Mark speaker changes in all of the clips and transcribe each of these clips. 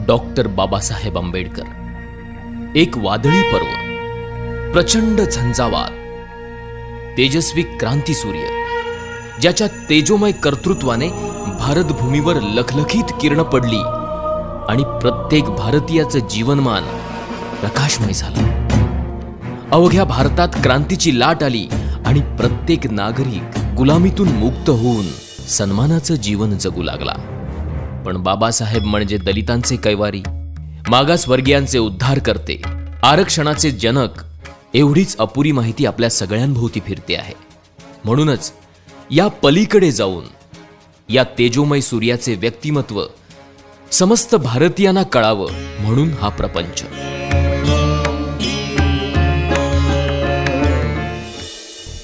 Speaker 1: Doctor Babasaheb Ambedkar. एक वादळी पर्व, प्रचंड झंझावात, तेजस्वी क्रांतीसूर्य ज्याच्या तेजोमय कर्तृत्वाने भारतभूमीवर लखलखीत किरण पडली आणि प्रत्येक भारतीयाचं जीवनमान प्रकाशमय झालं। अवघ्या भारतात क्रांतीची लाट आली आणि प्रत्येक नागरिक गुलामीतून मुक्त होऊन सन्मानाचं जीवन जगू लागला। पण बाबासाहेब म्हणजे दलितांचे कैवारी, मागासवर्गीयांचे उद्धार करते, आरक्षणाचे जनक एवढीच अपुरी माहिती आपल्या सगळ्यांभोवती फिरते आहे। म्हणूनच या पलीकडे जाऊन या तेजोमय सूर्याचे व्यक्तिमत्व समस्त भारतीयांना कळावं म्हणून हा प्रपंच।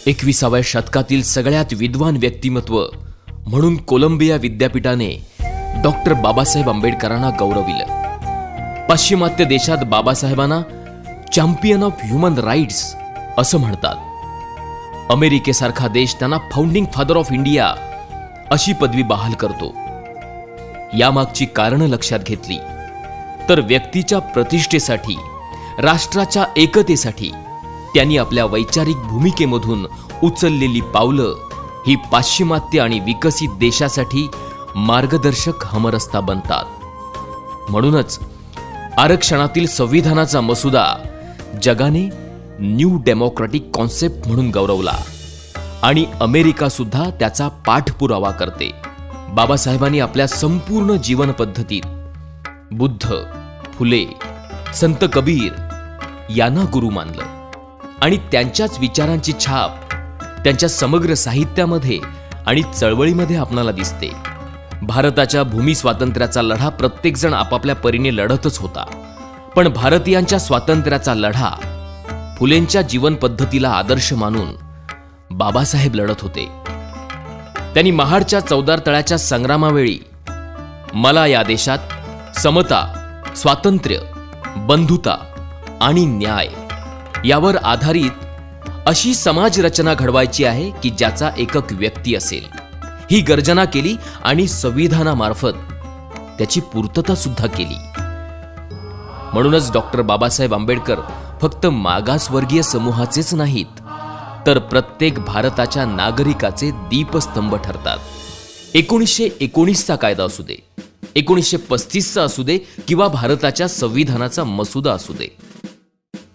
Speaker 1: एकविसाव्या शतकातील सगळ्यात विद्वान व्यक्तिमत्व म्हणून कोलंबिया विद्यापीठाने डॉक्टर बाबासाहेब आंबेडकरांना गौरविलं। पाश्चिमात्य देशात बाबासाहेबांना चॅम्पियन ऑफ ह्युमन राईट्स असं म्हणतात। अमेरिकेसारखा देश त्यांना फाउंडिंग फादर ऑफ इंडिया अशी पदवी बहाल करतो। यामागची कारणं लक्षात घेतली तर व्यक्तीच्या प्रतिष्ठेसाठी, राष्ट्राच्या एकतेसाठी त्यांनी आपल्या वैचारिक भूमिकेमधून उचललेली पावलं ही पाश्चिमात्य आणि विकसित देशासाठी मार्गदर्शक हमरस्ता बनतात। म्हणूनच आरक्षणातील संविधानाचा मसुदा जगाने न्यू डेमोक्रॅटिक कॉन्सेप्ट म्हणून गौरवला आणि अमेरिका सुद्धा त्याचा पाठपुरावा करते। बाबासाहेबांनी आपल्या संपूर्ण जीवन पद्धतीत बुद्ध, फुले, संत कबीर यांना गुरु मानलं आणि त्यांच्याच विचारांची छाप त्यांच्या समग्र साहित्यामध्ये आणि चळवळीमध्ये आपणाला दिसते। भारताच्या भूमी स्वातंत्र्याचा लढा प्रत्येकजण आपापल्या परीने लढतच होता, पण भारतीयांच्या स्वातंत्र्याचा लढा फुलेंच्या जीवन पद्धतीला आदर्श मानून बाबासाहेब लढत होते। त्यांनी महाडच्या चौदार तळ्याच्या संग्रामावेळी मला या देशात समता, स्वातंत्र्य, बंधुता आणि न्याय यावर आधारित अशी समाज रचना घडवायची आहे की ज्याचा एकक व्यक्ती असेल, ही गर्जना केली आणि संविधानामार्फत त्याची पूर्तता सुद्धा केली। म्हणूनच डॉक्टर बाबासाहेब आंबेडकर फक्त मागासवर्गीय समूहाचेच नाहीत, तर प्रत्येक भारताच्या नागरिकाचे दीपस्तंभ ठरतात। 1919चा कायदा असू दे, 1935चा असू दे किंवा भारताच्या संविधानाचा मसुदा असू दे,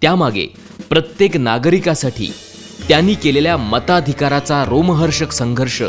Speaker 1: त्यामागे प्रत्येक नागरिकासाठी त्यांनी केलेल्या मताधिकाराचा रोमहर्षक संघर्ष